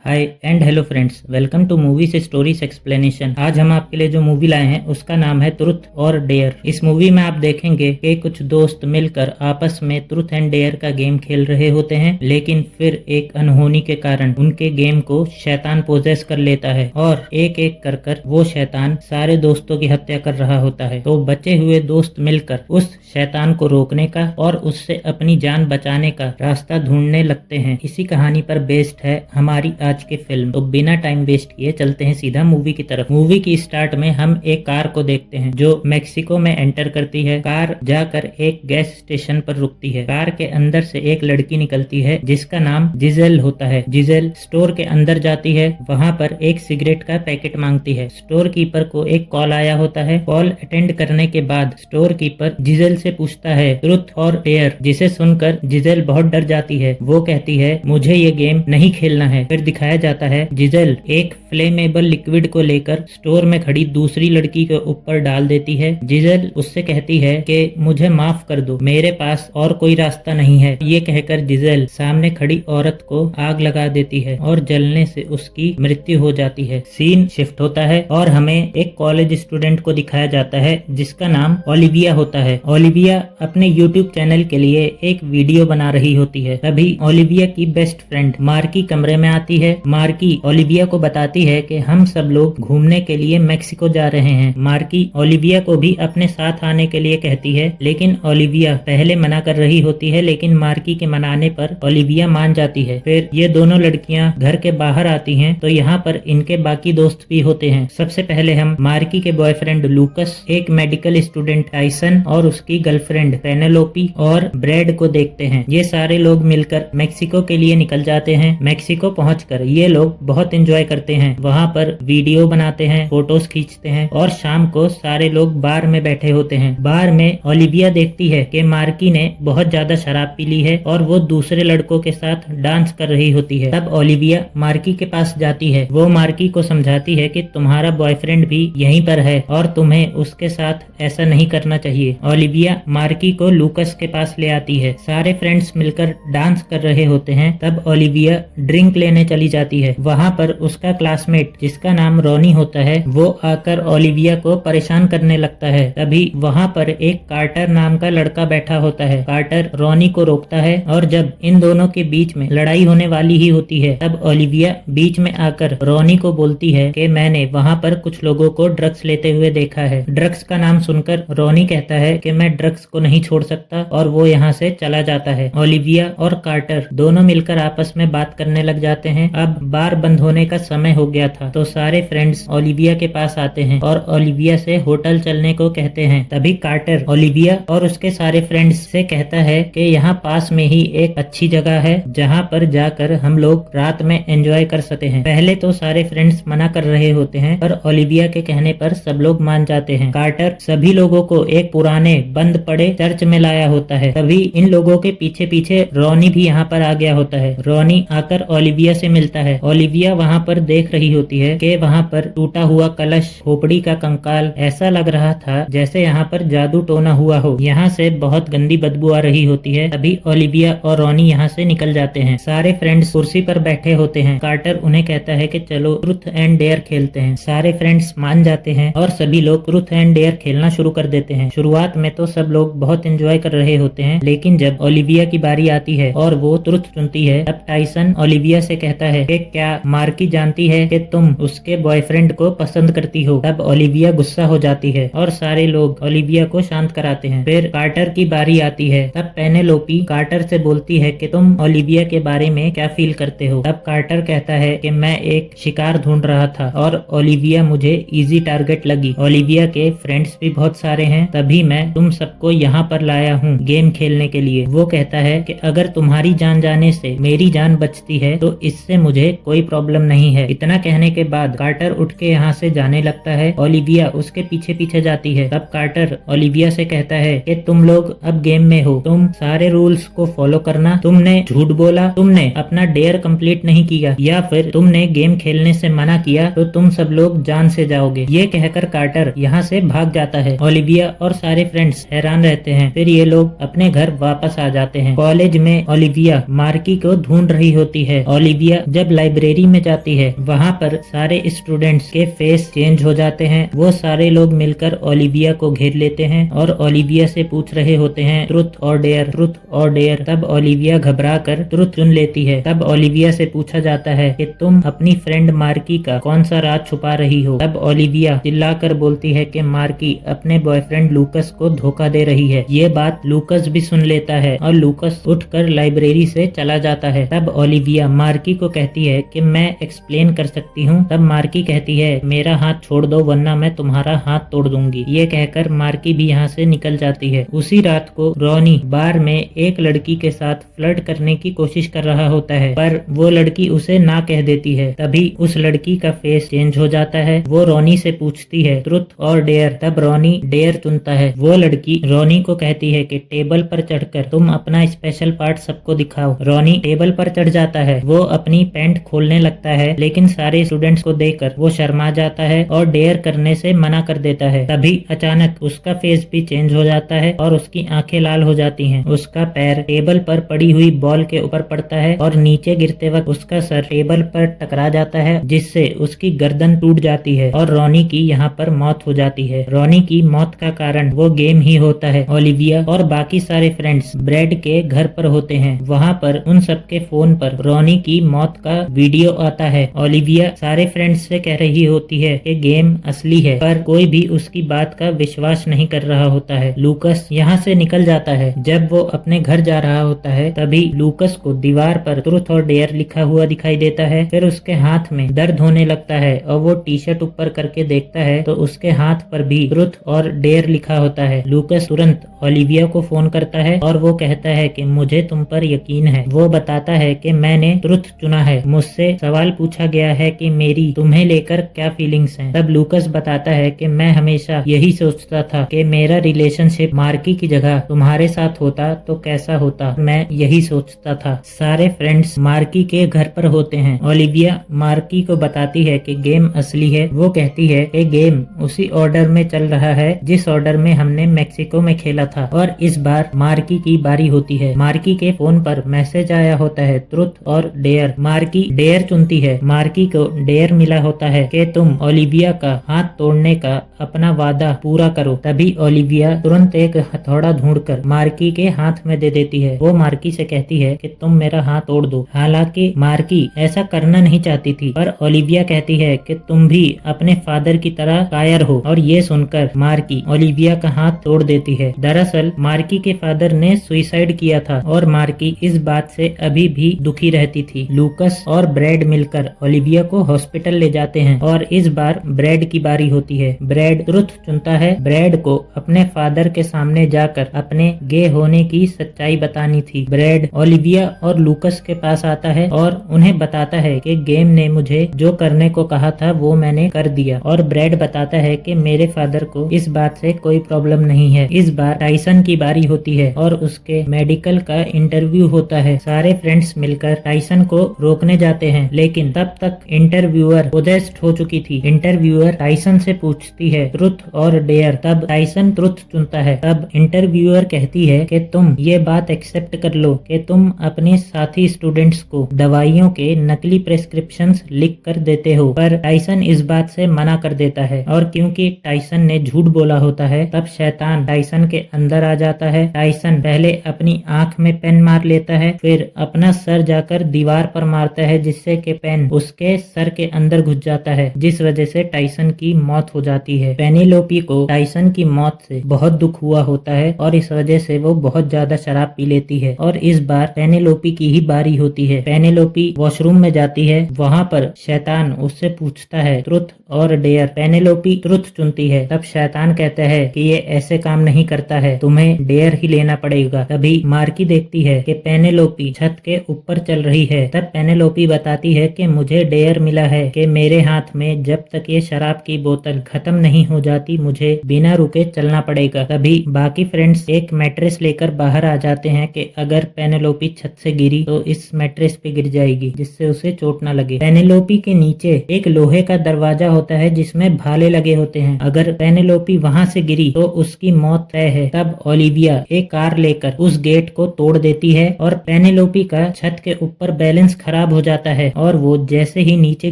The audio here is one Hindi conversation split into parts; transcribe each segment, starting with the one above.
Hi and hello friends, welcome to movies stories explanation. आज हम आपके लिए जो मूवी लाए हैं उसका नाम है ट्रुथ और डेयर। इस मूवी में आप देखेंगे कि कुछ दोस्त मिलकर आपस में ट्रुथ एंड डेयर का गेम खेल रहे होते हैं, लेकिन फिर एक अनहोनी के कारण उनके गेम को शैतान पोजेस कर लेता है और एक एक कर वो शैतान सारे दोस्तों की हत्या कर रहा होता है। तो बचे हुए दोस्त मिलकर उस शैतान को रोकने का और उससे अपनी जान बचाने का रास्ता ढूंढने लगते हैं। इसी कहानी पर बेस्ड है हमारी आज की फिल्म। तो बिना टाइम वेस्ट किए चलते हैं सीधा मूवी की तरफ। मूवी की स्टार्ट में हम एक कार को देखते हैं जो मेक्सिको में एंटर करती है। कार जाकर एक गैस स्टेशन पर रुकती है। कार के अंदर से एक लड़की निकलती है जिसका नाम जिजेल होता है। जिजेल स्टोर के अंदर जाती है, वहाँ पर एक सिगरेट का पैकेट मांगती है। स्टोर कीपर को एक कॉल आया होता है। कॉल अटेंड करने के बाद स्टोर कीपर जिजेल से पूछता है ट्रुथ और डेयर, जिसे सुनकर जिजेल बहुत डर जाती है। वो कहती है मुझे ये गेम नहीं खेलना है। फिर दिखाया जाता है जिजेल एक फ्लेमेबल लिक्विड को लेकर स्टोर में खड़ी दूसरी लड़की के ऊपर डाल देती है। जिजेल उससे कहती है कि मुझे माफ कर दो, मेरे पास और कोई रास्ता नहीं है। ये कहकर जिजेल सामने खड़ी औरत को आग लगा देती है और जलने से उसकी मृत्यु हो जाती है। सीन शिफ्ट होता है और हमें एक कॉलेज स्टूडेंट को दिखाया जाता है जिसका नाम ओलिविया होता है। ओलिविया अपने यूट्यूब चैनल के लिए एक वीडियो बना रही होती है। तभी ओलिविया की बेस्ट फ्रेंड मार्की कमरे में आती है। मार्की ओलिविया को बताती है कि हम सब लोग घूमने के लिए मेक्सिको जा रहे हैं। मार्की ओलिविया को भी अपने साथ आने के लिए कहती है, लेकिन ओलिविया पहले मना कर रही होती है, लेकिन मार्की के मनाने पर ओलिविया मान जाती है। फिर ये दोनों लड़कियां घर के बाहर आती हैं तो यहाँ पर इनके बाकी दोस्त भी होते हैं। सबसे पहले हम मार्की के बॉयफ्रेंड लूकस, एक मेडिकल स्टूडेंट टाइसन और उसकी गर्लफ्रेंड पेनेलोपी और ब्रेड को देखते हैं। ये सारे लोग मिलकर मेक्सिको के लिए निकल जाते हैं। मेक्सिको पहुंचकर ये लोग बहुत एंजॉय करते हैं। वहाँ पर वीडियो बनाते हैं, फोटोज खींचते हैं और शाम को सारे लोग बार में बैठे होते हैं। बार में ओलिविया देखती है कि मार्की ने बहुत ज्यादा शराब पी ली है और वो दूसरे लड़कों के साथ डांस कर रही होती है। तब ओलिविया मार्की के पास जाती है। वो मार्की को समझाती है कि तुम्हारा बॉयफ्रेंड भी यहीं पर है और तुम्हें उसके साथ ऐसा नहीं करना चाहिए। ओलिविया मार्की को लूकस के पास ले आती है। सारे फ्रेंड्स मिलकर डांस कर रहे होते हैं। तब ओलिविया ड्रिंक लेने चली जाती है। वहाँ पर उसका क्लासमेट जिसका नाम रॉनी होता है वो आकर ओलिविया को परेशान करने लगता है। तभी वहाँ पर एक कार्टर नाम का लड़का बैठा होता है। कार्टर रॉनी को रोकता है और जब इन दोनों के बीच में लड़ाई होने वाली ही होती है तब ओलिविया बीच में आकर रॉनी को बोलती है कि मैंने वहाँ पर कुछ लोगों को ड्रग्स लेते हुए देखा है। ड्रग्स का नाम सुनकर रॉनी कहता है कि मैं ड्रग्स को नहीं छोड़ सकता और वो यहाँ से चला जाता है। ओलिविया और कार्टर दोनों मिलकर आपस में बात करने लग जाते हैं। अब बार बंद होने का समय हो गया था तो सारे फ्रेंड्स ओलिविया के पास आते हैं और ओलिविया से होटल चलने को कहते हैं। तभी कार्टर ओलिविया और उसके सारे फ्रेंड्स से कहता है कि यहाँ पास में ही एक अच्छी जगह है जहाँ पर जाकर हम लोग रात में एंजॉय कर सकते हैं। पहले तो सारे फ्रेंड्स मना कर रहे होते हैं पर ओलिविया के कहने पर सब लोग मान जाते हैं। कार्टर सभी लोगों को एक पुराने बंद पड़े चर्च में लाया होता है। तभी इन लोगों के पीछे पीछे रॉनी भी यहाँ पर आ गया होता है। रॉनी आकर ओलिविया से मिलता है। ओलिविया वहाँ पर देख रही होती है कि वहाँ पर टूटा हुआ कलश, खोपड़ी का कंकाल, ऐसा लग रहा था जैसे यहाँ पर जादू टोना हुआ हो। यहाँ से बहुत गंदी बदबू आ रही होती है। तभी ओलिविया और रॉनी यहाँ से निकल जाते हैं। सारे फ्रेंड्स कुर्सी पर बैठे होते हैं। कार्टर उन्हें कहता है कि चलो ट्रुथ एंड डेयर खेलते हैं। सारे फ्रेंड्स मान जाते हैं और सभी लोग ट्रुथ एंड डेयर खेलना शुरू कर देते हैं। शुरुआत में तो सब लोग बहुत एंजॉय कर रहे होते हैं, लेकिन जब ओलिविया की बारी आती है और वो ट्रुथ चुनती है तब टाइसन ओलिविया से कहता है कि क्या मार्की जानती है कि तुम उसके बॉयफ्रेंड को पसंद करती हो। तब ओलिविया गुस्सा हो जाती है और सारे लोग ओलिविया को शांत कराते हैं। फिर कार्टर की बारी आती है। तब पेनेलोपी कार्टर से बोलती है कि तुम ओलिविया के बारे में क्या फील करते हो। तब कार्टर कहता है कि मैं एक शिकार ढूंढ रहा था और ओलिविया मुझे इजी टारगेट लगी। ओलिविया के फ्रेंड्स भी बहुत सारे हैं, तभी मैं तुम सबको यहाँ पर लाया हूँ गेम खेलने के लिए। वो कहता है कि अगर तुम्हारी जान जाने से मेरी जान बचती है तो इससे मुझे कोई प्रॉब्लम नहीं है। इतना कहने के बाद कार्टर उठ के यहाँ से जाने लगता है। ओलिविया उसके पीछे पीछे जाती है। तब कार्टर ओलिविया से कहता है कि तुम लोग अब गेम में हो, तुम सारे रूल्स को फॉलो करना। तुमने झूठ बोला, तुमने अपना डेयर कंप्लीट नहीं किया या फिर तुमने गेम खेलने से मना किया तो तुम सब लोग जान से जाओगे। ये कहकर कार्टर यहाँ से भाग जाता है। ओलिविया और सारे फ्रेंड्स हैरान रहते हैं। फिर ये लोग अपने घर वापस आ जाते हैं। कॉलेज में ओलिविया मार्की को ढूंढ रही होती है। ओलिविया जब लाइब्रेरी में जाती है वहाँ पर सारे स्टूडेंट्स के फेस चेंज हो जाते हैं। वो सारे लोग मिलकर ओलिविया को घेर लेते हैं और ओलिविया से पूछ रहे होते हैं ट्रुथ और डेयर, ट्रुथ और डेयर। तब ओलिविया घबरा कर ट्रुथ चुन लेती है। तब ओलिविया से पूछा जाता है कि तुम अपनी फ्रेंड मार्की का कौन सा राज छुपा रही हो। तब ओलिविया चिल्लाकर बोलती है कि मार्की अपने बॉयफ्रेंड लूकस को धोखा दे रही है। ये बात लूकस भी सुन लेता है और लूकस उठकर लाइब्रेरी से चला जाता है। तब ओलिविया मार्की को कहती है कि मैं एक्सप्लेन कर सकती हूँ। तब मार्की कहती है मेरा हाथ छोड़ दो वरना मैं तुम्हारा हाथ तोड़ दूंगी। ये कहकर मार्की भी यहाँ से निकल जाती है। उसी रात को रॉनी बार में एक लड़की के साथ फ्लर्ट करने की कोशिश कर रहा होता है पर वो लड़की उसे ना कह देती है। तभी उस लड़की का फेस चेंज हो जाता है। वो रॉनी से पूछती है ट्रुथ और डेयर। तब रॉनी डेयर चुनता है। वो लड़की रॉनी को कहती है कि टेबल पर चढ़कर तुम अपना स्पेशल पार्ट सबको दिखाओ। रॉनी टेबल पर चढ़ जाता है। वो अपनी पैंट खोलने लगता है लेकिन सारे स्टूडेंट्स को देखकर वो शर्मा जाता है और डेयर करने से मना कर देता है। तभी अचानक उसका फेस भी चेंज हो जाता है और उसकी आंखें लाल हो जाती हैं। उसका पैर टेबल पर पड़ी हुई बॉल के ऊपर पड़ता है और नीचे गिरते वक्त उसका सर टेबल पर टकरा जाता है जिससे उसकी गर्दन टूट जाती है और रॉनी की यहाँ पर मौत हो जाती है। रॉनी की मौत का कारण वो गेम ही होता है। ओलिविया और बाकी सारे फ्रेंड्स ब्रेड के घर पर होते हैं। वहाँ पर उन सबके फोन पर रॉनी की मौत का वीडियो आता है। ओलिविया सारे फ्रेंड्स से कह रही होती है कि गेम असली है पर कोई भी उसकी बात का विश्वास नहीं कर रहा होता है। लूकस यहाँ से निकल जाता है। जब वो अपने घर जा रहा होता है तभी लूकस को दीवार पर ट्रुथ और डेयर लिखा हुआ दिखाई देता है। फिर उसके हाथ में दर्द होने लगता है और वो टी शर्ट ऊपर करके देखता है तो उसके हाथ पर भी ट्रुथ और डेयर लिखा होता है। लूकस तुरंत ओलिविया को फोन करता है और वो कहता है कि मुझे तुम पर यकीन है। वो बताता है कि मैंने ट्रुथ चुना है। मुझसे सवाल पूछा गया है कि मेरी तुम्हें लेकर क्या फीलिंग्स हैं। तब लूकस बताता है कि मैं हमेशा यही सोचता था कि मेरा रिलेशनशिप मार्की की जगह तुम्हारे साथ होता तो कैसा होता। मैं यही सोचता था। सारे फ्रेंड्स मार्की के घर पर होते हैं। ओलिविया मार्की को बताती है कि गेम असली है। वो कहती है कि गेम उसी ऑर्डर में चल रहा है जिस ऑर्डर में हमने मेक्सिको में खेला था और इस बार मार्की की बारी होती है। मार्की के फोन पर मैसेज आया होता है ट्रुथ और डेयर। मार्की डेयर चुनती है। मार्की को डेयर मिला होता है कि तुम ओलिविया का हाथ तोड़ने का अपना वादा पूरा करो। तभी ओलिविया तुरंत एक हथौड़ा ढूंढकर मार्की के हाथ में दे देती है। वो मार्की से कहती है कि तुम मेरा हाथ तोड़ दो। हालांकि मार्की ऐसा करना नहीं चाहती थी पर ओलिविया कहती है कि तुम भी अपने फादर की तरह कायर हो और ये सुनकर मार्की ओलिविया का हाथ तोड़ देती है। दरअसल मार्की के फादर ने सुसाइड किया था और मार्की इस बात से अभी भी दुखी रहती थी। लूकस और ब्रेड मिलकर ओलिविया को हॉस्पिटल ले जाते हैं और इस बार ब्रेड की बारी होती है। ब्रेड ट्रुथ चुनता है। ब्रेड को अपने फादर के सामने जाकर अपने गे होने की सच्चाई बतानी थी। ब्रेड ओलिविया और लूकस के पास आता है और उन्हें बताता है कि गेम ने मुझे जो करने को कहा था वो मैंने कर दिया। और ब्रेड बताता है कि मेरे फादर को इस बात से कोई प्रॉब्लम नहीं है। इस बार टाइसन की बारी होती है और उसके मेडिकल का इंटरव्यू होता है। सारे फ्रेंड्स मिलकर टाइसन को रोकने जाते हैं लेकिन तब तक इंटरव्यूअर पोजेस्ड हो चुकी थी। इंटरव्यूअर टाइसन से पूछती है ट्रुथ और डेयर। तब टाइसन ट्रुथ चुनता है। तब इंटरव्यूअर कहती है कि तुम ये बात एक्सेप्ट कर लो कि तुम अपने साथी स्टूडेंट्स को दवाइयों के नकली प्रेस्क्रिप्शंस लिख कर देते हो। पर टाइसन इस बात से मना कर देता है और क्योंकि टाइसन ने झूठ बोला होता है तब शैतान टाइसन के अंदर आ जाता है। टाइसन पहले अपनी आंख में पेन मार लेता है फिर अपना सर जाकर दीवार पर मारता है जिससे कि पेन उसके सर के अंदर घुस जाता है जिस वजह से टाइसन की मौत हो जाती है। पेनेलोपी को टाइसन की मौत से बहुत दुख हुआ होता है और इस वजह से वो बहुत ज्यादा शराब पी लेती है और इस बार पेनेलोपी की ही बारी होती है। पेनेलोपी वॉशरूम में जाती है। वहाँ पर शैतान उससे पूछता है ट्रुथ और डेयर। पेनेलोपी ट्रुथ चुनती है। तब शैतान कहता है कि ये ऐसे काम नहीं करता है, तुम्हें डेयर ही लेना पड़ेगा। तभी मार्की देखती है कि पेनेलोपी छत के ऊपर चल रही है। तब पेनेलोपी बताती है कि मुझे डेयर मिला है कि मेरे हाथ में जब तक ये शराब की बोतल खत्म नहीं हो जाती मुझे बिना रुके चलना पड़ेगा। तभी बाकी फ्रेंड्स एक मैट्रेस लेकर बाहर आ जाते हैं कि अगर पेनेलोपी छत से गिरी तो इस मैट्रेस पे गिर जाएगी जिससे उसे चोट न लगे। पेनेलोपी के नीचे एक लोहे का दरवाजा होता है जिसमें भाले लगे होते हैं। अगर पेनेलोपी वहां से गिरी तो उसकी मौत तय है। तब ओलिविया एक कार लेकर उस गेट को तोड़ देती है और पेनेलोपी का छत के ऊपर बैलेंस खराब खराब हो जाता है और वो जैसे ही नीचे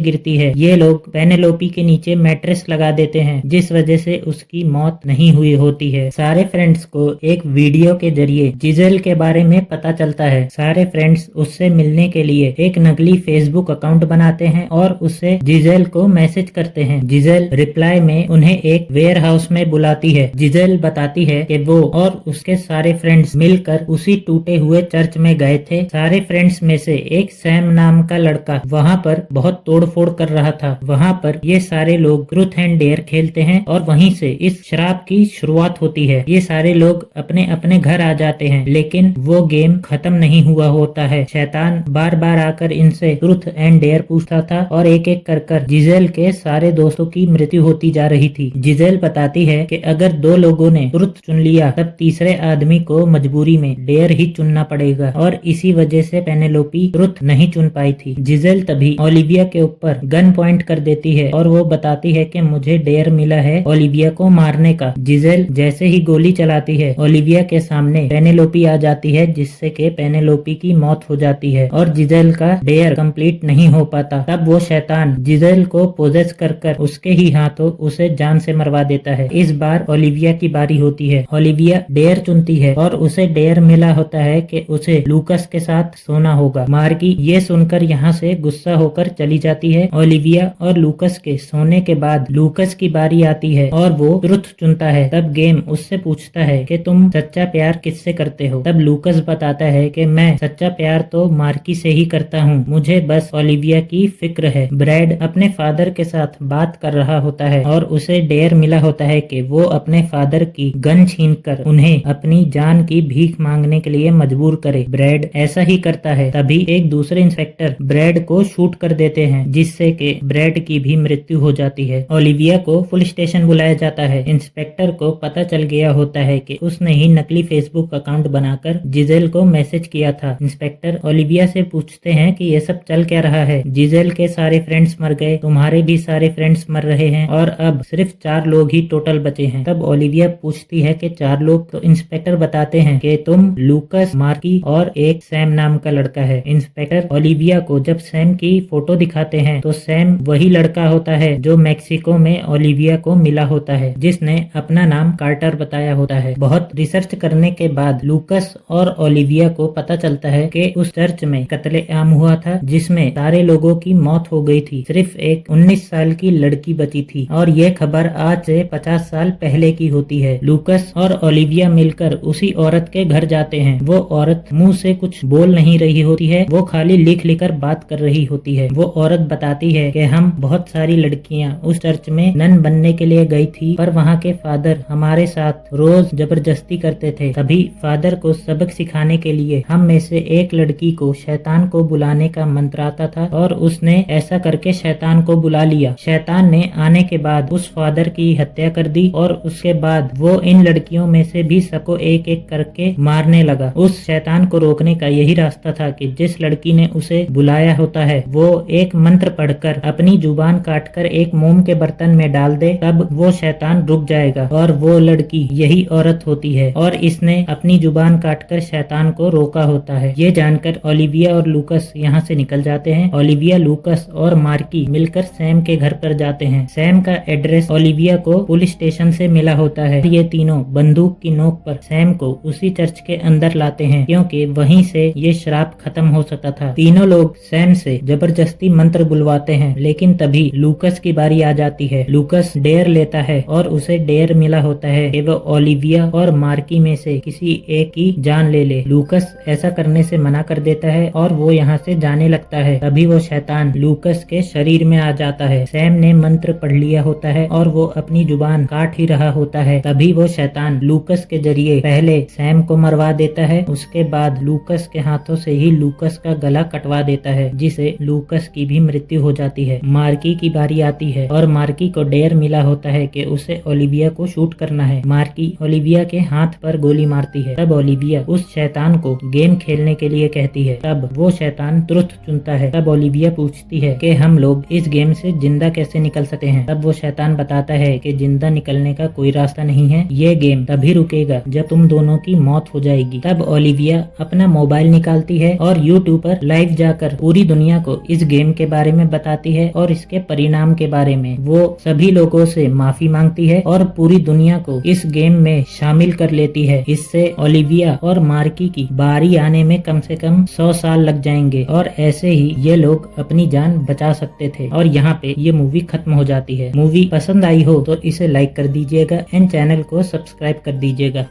गिरती है ये लोग पेनेलोपी के नीचे मैट्रेस लगा देते हैं, जिस वजह से उसकी मौत नहीं हुई होती है। सारे फ्रेंड्स को एक वीडियो के जरिए जिजेल के बारे में पता चलता है। सारे फ्रेंड्स उससे मिलने के लिए एक नकली फेसबुक अकाउंट बनाते हैं और उससे जिजेल को मैसेज करते हैं। जिजेल रिप्लाई में उन्हें एक वेयर हाउस में बुलाती है। जिजेल बताती है कि वो और उसके सारे फ्रेंड्स मिलकर उसी टूटे हुए चर्च में गए थे। सारे फ्रेंड्स में से एक सैम नाम का लड़का वहाँ पर बहुत तोड़फोड़ कर रहा था। वहाँ पर ये सारे लोग ट्रूथ एंड डेयर खेलते हैं और वहीं से इस श्राप की शुरुआत होती है। ये सारे लोग अपने अपने घर आ जाते हैं, लेकिन वो गेम खत्म नहीं हुआ होता है। शैतान बार बार आकर इनसे ट्रूथ एंड डेयर पूछता था और एक एक कर जिजेल के सारे दोस्तों की मृत्यु होती जा रही थी। जिजेल बताती है कि अगर दो लोगों ने ट्रूथ चुन लिया तब तीसरे आदमी को मजबूरी में डेयर ही चुनना पड़ेगा और इसी वजह से पेनेलोपी ट्रूथ नहीं चुन पाई थी। जिजेल तभी ओलिविया के ऊपर गन पॉइंट कर देती है और वो बताती है कि मुझे डेयर मिला है ओलिविया को मारने का। जिजेल जैसे ही गोली चलाती है ओलिविया के सामने पेनेलोपी आ जाती है, जिससे कि पेनेलोपी की मौत हो जाती है और जिजेल का डेयर कंप्लीट नहीं हो पाता। तब वो शैतान जिजेल को पोजेस कर उसके ही हाथों उसे जान से मरवा देता है। इस बार ओलिविया की बारी होती है। ओलिविया डेयर चुनती है और उसे डेयर मिला होता है कि उसे लूकस के साथ सोना होगा। मार्की ये सुनकर यहाँ से गुस्सा होकर चली जाती है। ओलिविया और लूकस के सोने के बाद लूकस की बारी आती है और वो ट्रुथ चुनता है। तब गेम उससे पूछता है कि तुम सच्चा प्यार किससे करते हो। तब लूकस बताता है कि मैं सच्चा प्यार तो मार्की से ही करता हूँ, मुझे बस ओलिविया की फिक्र है। ब्रैड अपने फादर के साथ बात कर रहा होता है और उसे डेयर मिला होता है कि वो अपने फादर की गन छीनकर उन्हें अपनी जान की भीख मांगने के लिए मजबूर करे। ब्रैड ऐसा ही करता है। तभी एक दूसरे इंस्पेक्टर ब्रैड को शूट कर देते हैं, जिससे कि ब्रैड की भी मृत्यु हो जाती है। ओलिविया को पुलिस स्टेशन बुलाया जाता है। इंस्पेक्टर को पता चल गया होता है कि उसने ही नकली फेसबुक अकाउंट बनाकर जिजेल को मैसेज किया था। इंस्पेक्टर ओलिविया से पूछते हैं कि ये सब चल क्या रहा है। जिजेल के सारे फ्रेंड्स मर गए, तुम्हारे भी सारे फ्रेंड्स मर रहे हैं और अब सिर्फ 4 लोग ही टोटल बचे हैं। तब ओलिविया पूछती है कि 4 लोग, तो इंस्पेक्टर बताते हैं कि तुम, लूकस, मार्की और एक सैम नाम का लड़का है। इंस्पेक्टर ओलिविया को जब सैम की फोटो दिखाते हैं तो सैम वही लड़का होता है जो मैक्सिको में ओलिविया को मिला होता है, जिसने अपना नाम कार्टर बताया होता है। बहुत रिसर्च करने के बाद लूकस और ओलिविया को पता चलता है कि उस चर्च में कत्लेआम हुआ था, जिसमें सारे लोगों की मौत हो गई थी, सिर्फ एक 19 साल की लड़की बची थी और ये खबर आज से 50 साल पहले की होती है। लूकस और ओलिविया मिलकर उसी औरत के घर जाते हैं। वो औरत मुंह से कुछ बोल नहीं रही होती है, वो खाली लिख कर बात कर रही होती है। वो औरत बताती है कि हम बहुत सारी लड़कियां उस चर्च में नन बनने के लिए गई थी, पर वहाँ के फादर हमारे साथ रोज जबरदस्ती करते थे। तभी फादर को सबक सिखाने के लिए हम में से एक लड़की को शैतान को बुलाने का मंत्र आता था और उसने ऐसा करके शैतान को बुला लिया। शैतान ने आने के बाद उस फादर की हत्या कर दी और उसके बाद वो इन लड़कियों में से भी सबको एक एक करके मारने लगा। उस शैतान को रोकने का यही रास्ता था कि जिस लड़की ने उसे बुलाया होता है वो एक मंत्र पढ़कर अपनी जुबान काटकर एक मोम के बर्तन में डाल दे, तब वो शैतान रुक जाएगा और वो लड़की यही औरत होती है और इसने अपनी जुबान काटकर शैतान को रोका होता है। ये जानकर ओलिविया और लूकस यहाँ से निकल जाते हैं। ओलिविया, लूकस और मार्की मिलकर सैम के घर पर जाते हैं। सैम का एड्रेस ओलिविया को पुलिस स्टेशन से मिला होता है। ये तीनों बंदूक की नोक पर सैम को उसी चर्च के अंदर लाते हैं, क्योंकि वहीं से ये श्राप खत्म हो सकता था। तीनों लोग सैम से जबरदस्ती मंत्र बुलवाते हैं, लेकिन तभी लूकस की बारी आ जाती है। लूकस डेयर लेता है और उसे डेयर मिला होता है कि वो ओलिविया और मार्की में से किसी एक की जान ले ले। लूकस ऐसा करने से मना कर देता है और वो यहाँ से जाने लगता है। तभी वो शैतान लूकस के शरीर में आ जाता है। सैम ने मंत्र पढ़ लिया होता है और वो अपनी जुबान काट ही रहा होता है। तभी वो शैतान लूकस के जरिए पहले सैम को मरवा देता है, उसके बाद लूकस के हाथों से ही लूकस का गला कटवा देता है, जिसे लूकस की भी मृत्यु हो जाती है। मार्की की बारी आती है और मार्की को डेयर मिला होता है कि उसे ओलिविया को शूट करना है। मार्की ओलिविया के हाथ पर गोली मारती है। तब ओलिविया उस शैतान को गेम खेलने के लिए कहती है। तब वो शैतान ट्रुथ चुनता है। तब ओलिविया पूछती है कि हम लोग इस गेम से जिंदा कैसे निकल सकते हैं। तब वो शैतान बताता है कि जिंदा निकलने का कोई रास्ता नहीं है, ये गेम तभी रुकेगा जब तुम दोनों की मौत हो जाएगी। तब ओलिविया अपना मोबाइल निकालती है और यूट्यूब पर लाइव जाकर पूरी दुनिया को इस गेम के बारे में बताती है और इसके परिणाम के बारे में। वो सभी लोगों से माफी मांगती है और पूरी दुनिया को इस गेम में शामिल कर लेती है। इससे ओलिविया और मार्की की बारी आने में कम से कम 100 साल लग जाएंगे और ऐसे ही ये लोग अपनी जान बचा सकते थे। और यहाँ पे ये मूवी खत्म हो जाती है। मूवी पसंद आई हो तो इसे लाइक कर दीजिएगा एंड चैनल को सब्सक्राइब कर दीजिएगा।